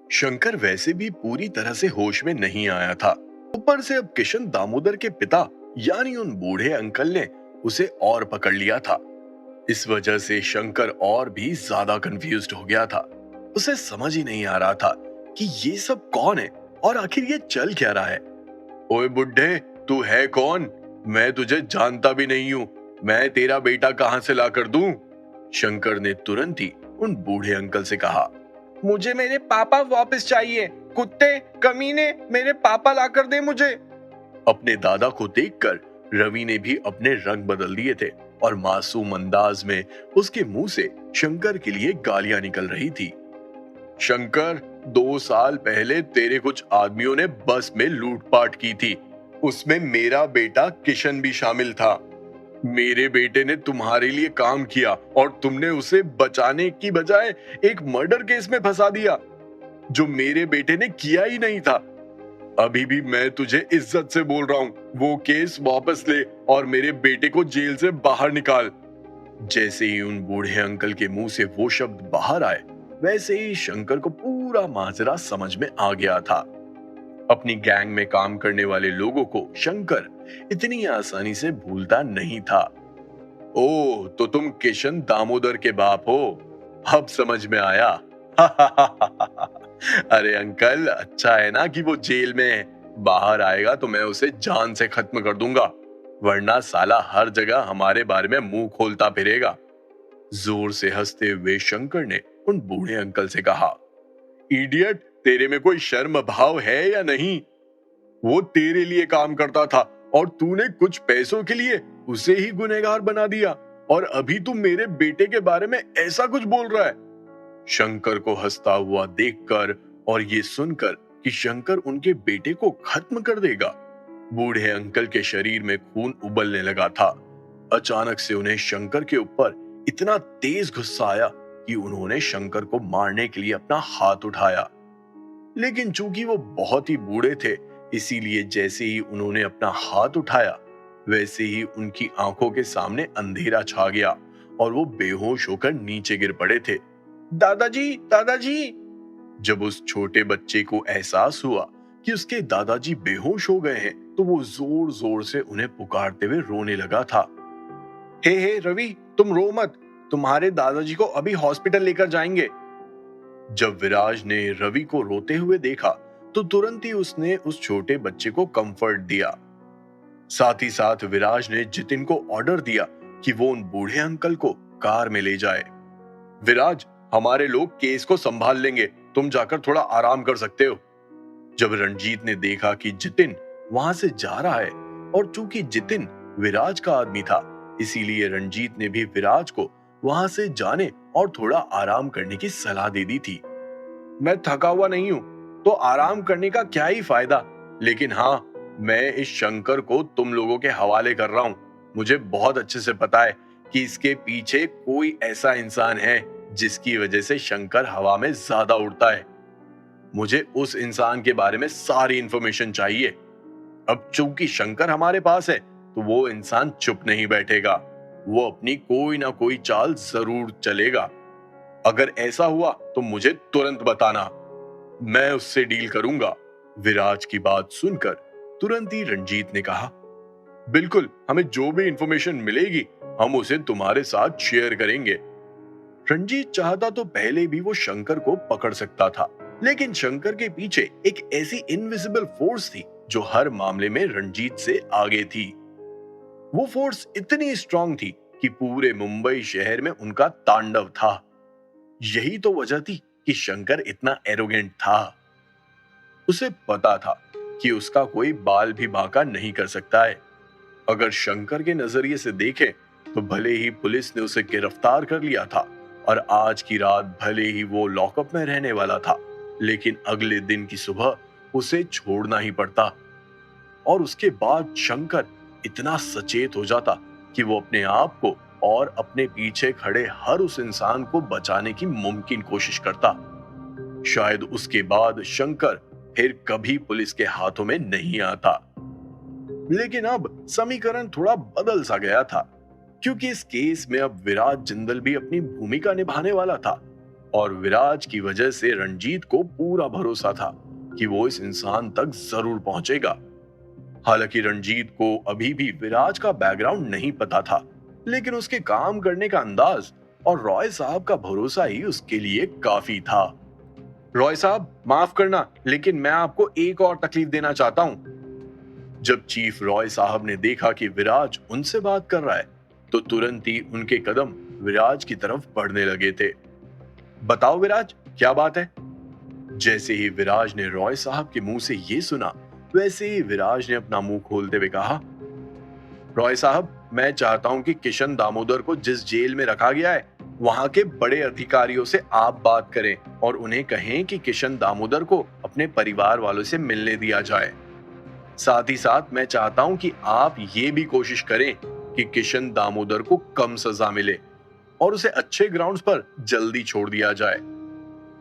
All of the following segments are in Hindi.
शंकर वैसे भी पूरी तरह से होश में नहीं आया था। ऊपर से अब किशन दामोदर के पिता यानी उन बूढ़े अंकल ने उसे और पकड़ लिया था। इस वजह से शंकर और भी ज्यादा कंफ्यूज्ड हो गया था। उसे समझ ही नहीं आ रहा था कि ये सब कौन है और आखिर ये चल क्या रहा है। ओए बुड्ढे, तू है कौन? मैं तुझे जानता भी नहीं हूँ। मैं तेरा बेटा कहाँ से ला कर दूं? शंकर ने तुरंत ही उन बूढ़े अंकल से कहा। मुझे मेरे पापा वापस चाहिए। कुत्ते, कमीने, मेरे पापा लाकर दे मुझे। अपने दादा को देखकर रवि ने भी अपने रंग बदल दिए थे और मासूम अंदाज में उसके मुंह से शंकर के लिए गालियां निकल रही थी। शंकर, 2 साल पहले तेरे कुछ आदमियों ने बस में लूटपाट की थी। उसमें मेरा बेटा किशन भी शामिल था। मेरे बेटे ने तुम्हारे लिए काम किया और तुमने उसे बचाने की बजाय एक मर्डर केस में फंसा दिया, जो मेरे बेटे ने किया ही नहीं था। अभी भी मैं तुझे इज्जत से बोल रहा हूँ, वो केस वापस ले और मेरे बेटे को जेल से बाहर निकाल। जैसे ही उन बूढ़े अंकल के मुंह से वो शब्द बाहर आए, वैसे ही शंकर को पूरा माजरा समझ में आ गया था। अपनी गैंग में काम करने वाले लोगों को शंकर इतनी आसानी से भूलता नहीं था। ओह, तो तुम किशन दामोदर के बाप हो। अब समझ में आया। अरे अंकल, अच्छा है ना कि वो जेल में है। बाहर आएगा तो मैं उसे जान से खत्म कर दूंगा, वरना साला हर जगह हमारे बारे में मुंह खोलता फिरेगा। जोर से हंसते हुए शंकर ने उन बूढ़े अंकल से कहा, इडियट, तेरे में कोई शर्म भाव है या नहीं? वो तेरे लिए काम करता था और तूने कुछ पैसों के लिए उसे ही गुनहगार बना दिया, और अभी तू मेरे बेटे के बारे में ऐसा कुछ बोल रहा है। शंकर को हंसता हुआ देखकर और ये सुनकर कि शंकर उनके बेटे को खत्म कर देगा, बूढ़े अंकल के शरीर में खून उबलने लगा था। अचानक से उन्हें शंकर के ऊपर इतना तेज गुस्सा आया कि उन्होंने शंकर को मारने के लिए अपना हाथ उठाया। लेकिन चूंकि वो बहुत ही बूढ़े थे, इसीलिए जैसे ही उन्होंने अपना हाथ उठाया, वैसे ही उनकी आंखों के सामने अंधेरा छा गया और वो बेहोश होकर नीचे गिर पड़े थे। दादाजी, दादाजी! जब उस छोटे बच्चे को एहसास हुआ कि उसके दादाजी बेहोश हो गए हैं, तो वो जोर जोर से उन्हें पुकारते हुए रोने लगा था। हे रवि, तुम रो मत। तुम्हारे दादाजी को अभी हॉस्पिटल लेकर जाएंगे। जब विराज ने रवि को रोते हुए देखा, तो तुरंत ही उसने उस छोटे बच्चे को कंफर्ट दिया। साथ ही साथ विराज ने जितिन को ऑर्डर दिया कि वो उन बूढ़े अंकल को कार में ले जाए। विराज, हमारे लोग केस को संभाल लेंगे, तुम जाकर थोड़ा आराम कर सकते हो। जब रणजीत ने देखा कि जितिन वहां से जा रहा है, और चूंकि जितिन विराज का आदमी था, इसीलिए रणजीत ने भी विराज को वहां से जाने और थोड़ा आराम करने की सलाह दे दी थी। मैं थका हुआ नहीं हूं, तो आराम करने का क्या ही फायदा। लेकिन हाँ, मैं इस शंकर को तुम लोगों के हवाले कर रहा हूं। मुझे बहुत अच्छे से पता है कि इसके पीछे कोई ऐसा इंसान है जिसकी वजह से शंकर हवा में ज्यादा उड़ता है। मुझे उस इंसान के बारे में सारी इंफॉर्मेशन चाहिए। अब चूंकि शंकर हमारे पास है, तो वो इंसान चुप नहीं बैठेगा। वो अपनी कोई ना कोई चाल जरूर चलेगा। अगर ऐसा हुआ तो मुझे तुरंत बताना, मैं उससे डील करूंगा। विराज की बात सुनकर तुरंत ही रणजीत ने कहा, बिल्कुल, हमें जो भी इंफॉर्मेशन मिलेगी हम उसे तुम्हारे साथ शेयर करेंगे। रणजीत चाहता तो पहले भी वो शंकर को पकड़ सकता था, लेकिन शंकर के पीछे एक ऐसी इनविजिबल फोर्स थी जो हर मामले में रणजीत से आगे थी। वो फोर्स इतनी स्ट्रांग थी कि पूरे मुंबई शहर में उनका तांडव था। यही तो वजह थी कि शंकर इतना एरोगेंट था। उसे पता था कि उसका कोई बाल भी बांका नहीं कर सकता है। अगर शंकर के नजरिए से देखें, तो भले ही पुलिस ने उसे गिरफ्तार कर लिया था और आज की रात भले ही वो लॉकअप में रहने वाला था, लेकिन अगले दिन की सुबह उसे छोड़ना ही पड़ता। और उसके बाद शंकर इतना सचेत हो जाता कि वो अपने आप को और अपने पीछे खड़े हर उस इंसान को बचाने की मुमकिन कोशिश करता। शायद उसके बाद शंकर फिर कभी पुलिस के हाथों में नहीं आता। लेकिन अब समीकरण थोड़ा बदल सा गया था, क्योंकि इस केस में अब विराज जिंदल भी अपनी भूमिका निभाने वाला था और विराज की वजह से रंजीत को पूरा भरोसा था कि वो इस इंसान तक जरूर पहुंचेगा। हालांकि रंजीत को अभी भी विराज का बैकग्राउंड नहीं पता था, लेकिन उसके काम करने का अंदाज और रॉय साहब का भरोसा ही उसके लिए काफी था। रॉय साहब, माफ करना, लेकिन मैं आपको एक और तकलीफ देना चाहता हूं। जब चीफ रॉय साहब ने देखा कि विराज उनसे बात कर रहा है, तो तुरंत ही उनके कदम विराज की तरफ बढ़ने लगे थे। बताओ विराज, क्या बात है? जैसे ही विराज ने रॉय साहब के मुंह से ये सुना, वैसे ही विराज ने अपना मुंह खोलते हुए कहा, रॉय साहब, मैं चाहता हूं कि किशन दामोदर को जिस जेल में रखा गया है, वहां के बड़े अधिकारियों से आप बात करें और उन्हें कहें कि किशन दामोदर को अपने परिवार वालों से मिलने दिया जाए। साथ ही साथ मैं चाहता हूं कि आप ये भी कोशिश करें कि किशन दामोदर को कम सजा मिले और उसे अच्छे ग्राउंड्स पर जल्दी छोड़ दिया जाए।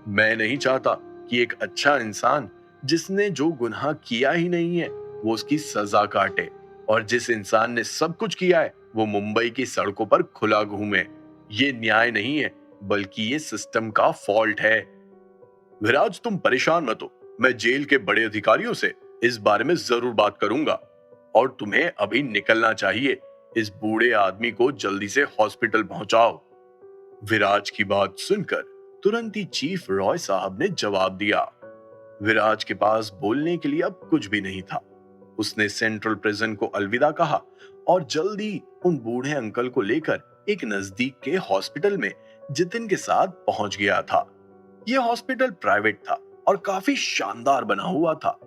मैं नहीं चाहता कि एक अच्छा इंसान जिसने जो गुनाह किया ही नहीं है वो उसकी सजा काटे, और जिस इंसान ने सब कुछ किया है वो मुंबई की सड़कों पर खुला घूमे। ये न्याय नहीं है, बल्कि ये सिस्टम का फॉल्ट है। विराज, तुम परेशान मत हो, मैं जेल के बड़े अधिकारियों से इस बारे में जरूर बात करूंगा और तुम्हें अभी निकलना चाहिए। इस बूढ़े आदमी को जल्दी से हॉस्पिटल पहुंचाओ। विराज की बात सुनकर तुरंत ही चीफ रॉय साहब ने जवाब दिया। विराज के पास बोलने के लिए अब कुछ भी नहीं था। उसने सेंट्रल प्रिजन को अलविदा कहा और जल्दी उन बूढ़े अंकल को लेकर एक नजदीक के हॉस्पिटल में जितिन के साथ पहुंच गया था। यह हॉस्पिटल प्राइवेट था और काफी शानदार बना हुआ था।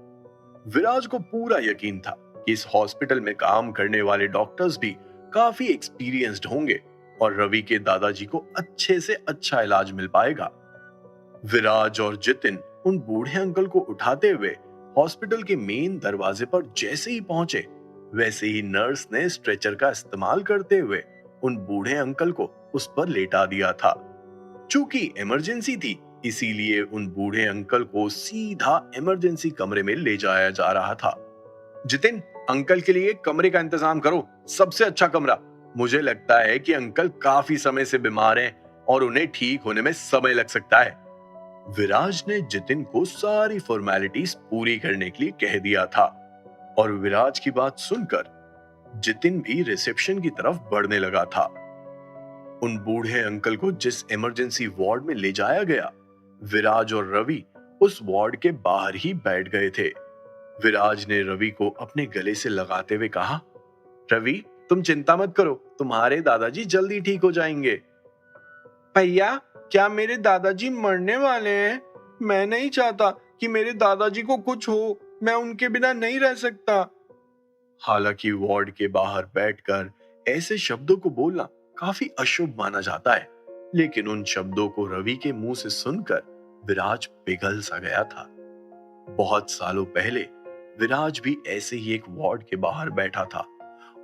विराज को पूरा यकीन था कि इस हॉस्पिटल में काम करने वाले डॉक्टर्स भी काफी एक्सपीरियंस्ड होंगे और रवि के दादाजी को अच्छे से अच्छा इलाज मिल पाएगा। विराज और जितिन उन बूढ़े अंकल को उठाते हुए हॉस्पिटल के मेन दरवाजे पर जैसे ही पहुंचे, वैसे ही नर्स ने स्ट्रेचर का इस्तेमाल करते हुए उन बूढ़े अंकल को उस पर लेटा दिया था। चूंकि इमरजेंसी थी, इसीलिए उन बूढ़े अंकल को सीधा इमरजेंसी कमरे में ले जाया जा रहा था। जितिन, अंकल के लिए कमरे का इंतजाम करो, सबसे अच्छा कमरा। मुझे लगता है कि अंकल काफी समय से बीमार हैं और उन्हें ठीक होने में समय लग सकता है। विराज ने जितिन को सारी फॉर्मेलिटीज पूरी करने के लिए कह दिया था और विराज की बात सुनकर जितिन भी रिसेप्शन की तरफ बढ़ने लगा था। उन बूढ़े अंकल को जिस इमरजेंसी वार्ड में ले जाया गया, विराज और रवि उस वार्ड के बाहर ही बैठ गए थे। विराज ने रवि को अपने गले से लगाते हुए कहा, रवि, तुम चिंता मत करो, तुम्हारे दादाजी जल्दी ठीक हो जाएंगे। भैया, क्या मेरे दादाजी मरने वाले हैं? मैं नहीं चाहता कि मेरे दादाजी को कुछ हो, मैं उनके बिना नहीं रह सकता। हालांकि वार्ड के बाहर बैठकर ऐसे शब्दों को बोलना काफी अशुभ माना जाता है, लेकिन उन शब्दों को रवि के मुंह से सुनकर विराज पिघल सा गया था। बहुत सालों पहले विराज भी ऐसे ही एक वार्ड के बाहर बैठा था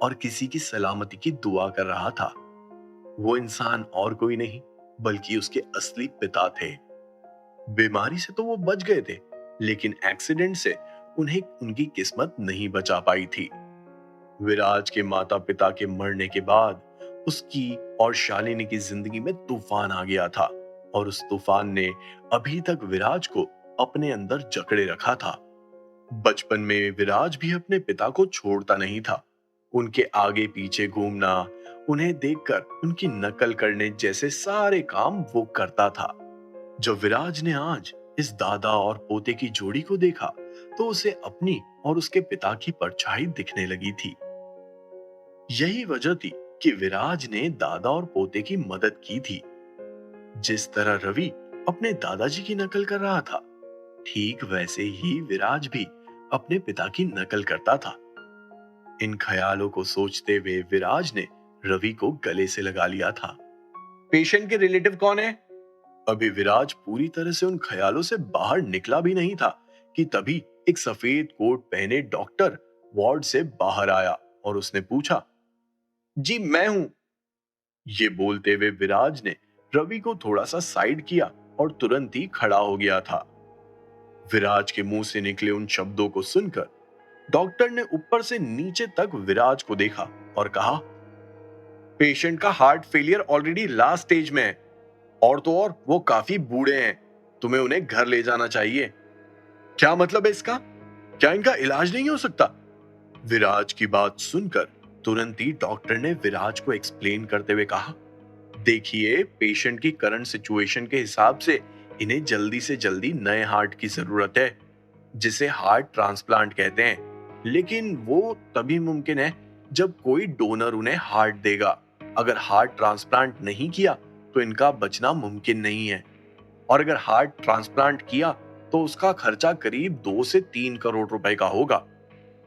और किसी की सलामती की दुआ कर रहा था। वो इंसान और कोई नहीं बल्कि उसके असली पिता थे। बीमारी से तो वो बच गए थे, लेकिन एक्सीडेंट से उन्हें उनकी किस्मत नहीं बचा पाई थी। विराज के माता पिता के मरने के बाद उसकी और शालिनी की जिंदगी में तूफान आ गया था और उस तूफान ने अभी तक विराज को अपने अंदर जकड़े रखा था। बचपन में विराज भी अपने पिता को छोड़ता नहीं था। उनके आगे पीछे घूमना, उन्हें देखकर उनकी नकल करने जैसे सारे काम वो करता था। जब विराज ने आज इस दादा और पोते की जोड़ी को देखा, तो उसे अपनी और उसके पिता की परछाई दिखने लगी थी। यही वजह थी कि विराज ने दादा और पोते की मदद की थी। जिस तरह रवि अपने दादाजी की नकल कर रहा था, ठीक वैसे ही विराज भी अपने पिता की नकल करता था। इन ख्यालों को सोचते हुए विराज ने रवि को गले से लगा लिया था। पेशेंट के रिलेटिव कौन है? अभी विराज पूरी तरह से उन ख्यालों से बाहर निकला भी नहीं था कि तभी एक सफेद कोट पहने डॉक्टर वार्ड से बाहर आया और उसने पूछा, जी मैं हूं। ये बोलते हुए विराज ने रवि को थोड़ा सा साइड किया और तुरंत ही खड़ा हो गया था। विराज के मुंह से निकले उन शब्दों को सुनकर डॉक्टर ने ऊपर से नीचे तक विराज को देखा और कहा, पेशेंट का heart failure already last stage में है और तो और वो काफी बूढ़े हैं, तुम्हें उन्हें घर ले जाना चाहिए। क्या मतलब है इसका? क्या इनका इलाज नहीं हो सकता? विराज की बात सुनकर तुरंत ही डॉक्टर ने विराज को एक्सप्लेन करते हुए कहा, देखिए, पेशेंट की करंट सिचुएशन के हिसाब से इन्हें जल्दी से जल्दी नए हार्ट की जरूरत है, जिसे हार्ट ट्रांसप्लांट कहते हैं। लेकिन वो तभी मुमकिन है जब कोई डोनर उन्हें हार्ट देगा। अगर हार्ट ट्रांसप्लांट नहीं किया तो इनका बचना मुमकिन नहीं है। और अगर हार्ट ट्रांसप्लांट किया तो उसका खर्चा करीब 2 से 3 करोड़ रुपए का होगा।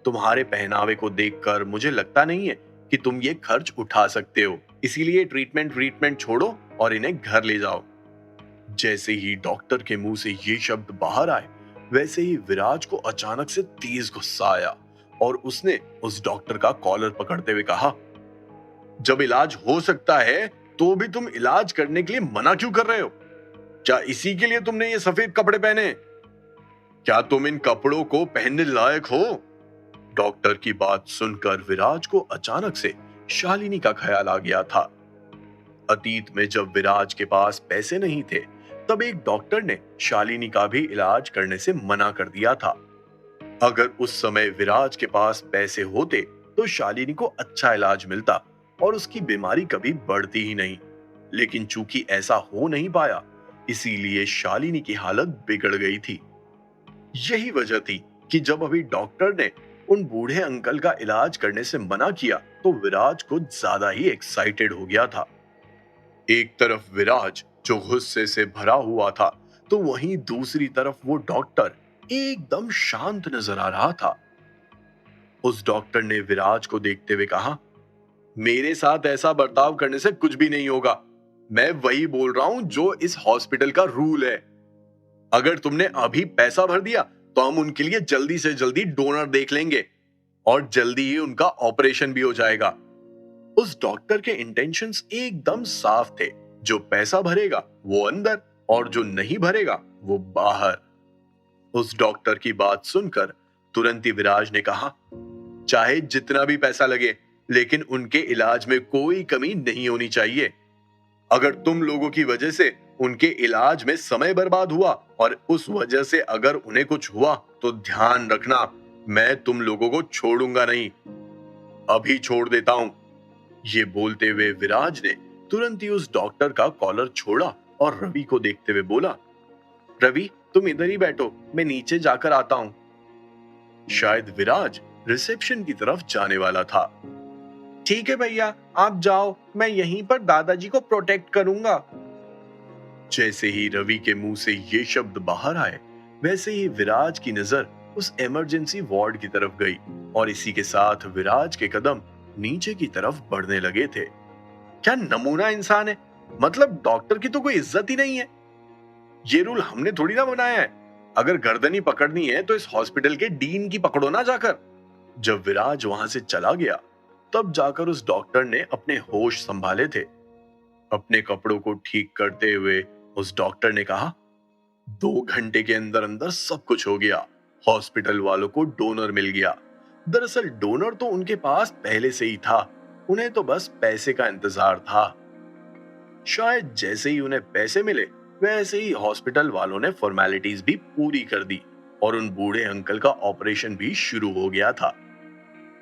तुम्हारे पहनावे को देखकर मुझे लगता नहीं है कि तुम ये खर्च उठा सकते हो। इसीलिए ट्रीटमेंट छोड़ो और इन्हें घर ले जाओ। जैसे ही डॉक्टर के मुंह से ये शब्द बाहर आए, वैसे ही विराज को अचानक से तेज गुस्सा आया और उसने उस डॉक्टर का कॉलर पकड़ते हुए कहा, जब इलाज हो सकता है तो भी तुम इलाज करने के लिए मना क्यों कर रहे हो? क्या इसी के लिए तुमने ये सफेद कपड़े पहने? क्या तुम इन कपड़ों को पहनने लायक हो? डॉक्टर की बात सुनकर विराज को अचानक से शालिनी का ख्याल आ गया था। अतीत में जब विराज के पास पैसे नहीं थे, तब एक डॉक्टर ने शालिनी का भी इलाज करने से मना कर दिया था। अगर उस समय विराज के पास पैसे होते तो शालिनी को अच्छा इलाज मिलता और उसकी बीमारी कभी बढ़ती ही नहीं। लेकिन चूंकि ऐसा हो नहीं पाया, इसीलिए शालिनी की हालत बिगड़ गई थी। यही वजह थी कि जब अभी डॉक्टर ने उन बूढ़े अंकल का इलाज करने से मना किया तो विराज कुछ ज्यादा ही एक्साइटेड हो गया था। एक तरफ विराज जो गुस्से से भरा हुआ था, तो वहीं दूसरी तरफ वो डॉक्टर एकदम शांत नजर आ रहा था। उस डॉक्टर ने विराज को देखते हुए कहा, मेरे साथ ऐसा बर्ताव करने से कुछ भी नहीं होगा। मैं वही बोल रहा हूं जो इस हॉस्पिटल का रूल है। अगर तुमने अभी पैसा भर दिया तो हम उनके लिए जल्दी से जल्दी डोनर देख लेंगे और जल्दी ही उनका ऑपरेशन भी हो जाएगा। उस डॉक्टर के इंटेंशंस एकदम साफ थे। जो पैसा भरेगा वो अंदर और जो नहीं भरेगा वो बाहर। उस डॉक्टर की बात सुनकर तुरंत ही विराज ने कहा, चाहे जितना भी पैसा लगे, लेकिन उनके इलाज में कोई कमी नहीं होनी चाहिए। अगर तुम लोगों की वजह से उनके इलाज में समय बर्बाद हुआ और उस वजह से अगर उन्हें कुछ हुआ तो ध्यान रखना, मैं तुम लोगों को छोड़ूंगा नहीं। अभी छोड़ देता हूं। ये बोलते हुए विराज ने तुरंत ही उस डॉक्टर का कॉलर छोड़ा और रवि को देखते हुए बोला, रवि तुम इधर ही बैठो, मैं नीचे जाकर आता हूं। शायद विराज रिसेप्शन की तरफ जाने वाला था। ठीक है भैया, आप जाओ, मैं यहीं पर दादाजी को प्रोटेक्ट करूंगा। जैसे ही रवि के मुंह से ये शब्द बाहर आए, वैसे ही विराज की नजर उस इमरजेंसी वार्ड की तरफ गई और इसी के साथ विराज के कदम नीचे की तरफ बढ़ने लगे थे। क्या नमूना इंसान है, मतलब डॉक्टर की तो कोई इज्जत ही नहीं है। ये रूल हमने थोड़ी ना बनाया है। अगर गर्दनी पकड़नी है तो इस हॉस्पिटल के डीन की पकड़ो ना जाकर। जब विराज वहां से चला गया, तब जाकर उस डॉक्टर ने अपने होश संभाले थे। अपने कपड़ों को ठीक करते हुए उस डॉक्टर ने कहा, 2 घंटे के अंदर अंदर सब कुछ हो गया। हॉस्पिटल वालों को डोनर मिल गया। दरअसल डोनर तो उनके पास पहले से ही था, उन्हें तो बस पैसे का इंतजार था। शायद जैसे ही उन्हें पैसे मिले, वैसे ही हॉस्पिटल वालों ने फॉर्मेलिटीज भी पूरी कर दी और उन बूढ़े अंकल का ऑपरेशन भी शुरू हो गया था।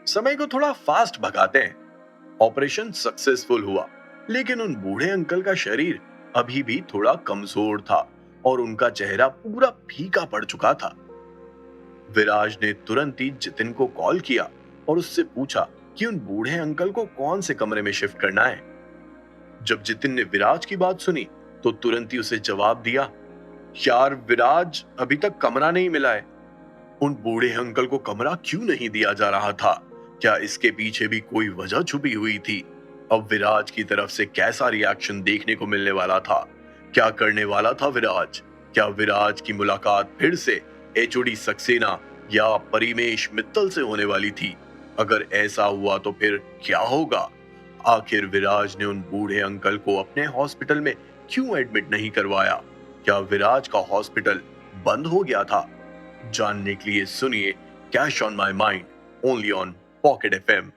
समय को थोड़ा फास्ट भगाते हैं। ऑपरेशन सक्सेसफुल हुआ, लेकिन उन बूढ़े अंकल का शरीर अभी भी थोड़ा कमजोर था और उनका चेहरा पूरा फीका पड़ चुका था। विराज ने तुरंत ही जितिन को कॉल किया और उससे पूछा कि उन बूढ़े अंकल को कौन से कमरे में शिफ्ट करना है। जब जितिन ने विराज की बात सुनी तो तुरंत ही उसे जवाब दिया, यार विराज, अभी तक कमरा नहीं मिला है। उन बूढ़े अंकल को कमरा क्यों नहीं दिया जा रहा था? क्या इसके पीछे भी कोई वजह छुपी हुई थी? अब विराज की तरफ से कैसा रिएक्शन देखने को मिलने वाला था? क्या करने वाला था विराज? क्या विराज की मुलाकात फिर से एचओडी सक्सेना या परिमेश मित्तल से होने वाली थी? अगर ऐसा हुआ तो फिर क्या होगा? आखिर विराज ने उन बूढ़े अंकल को अपने हॉस्पिटल में क्यों एडमिट नहीं करवाया? क्या विराज का हॉस्पिटल बंद हो गया था? जानने के लिए सुनिए cash on my mind, only on pocket FM.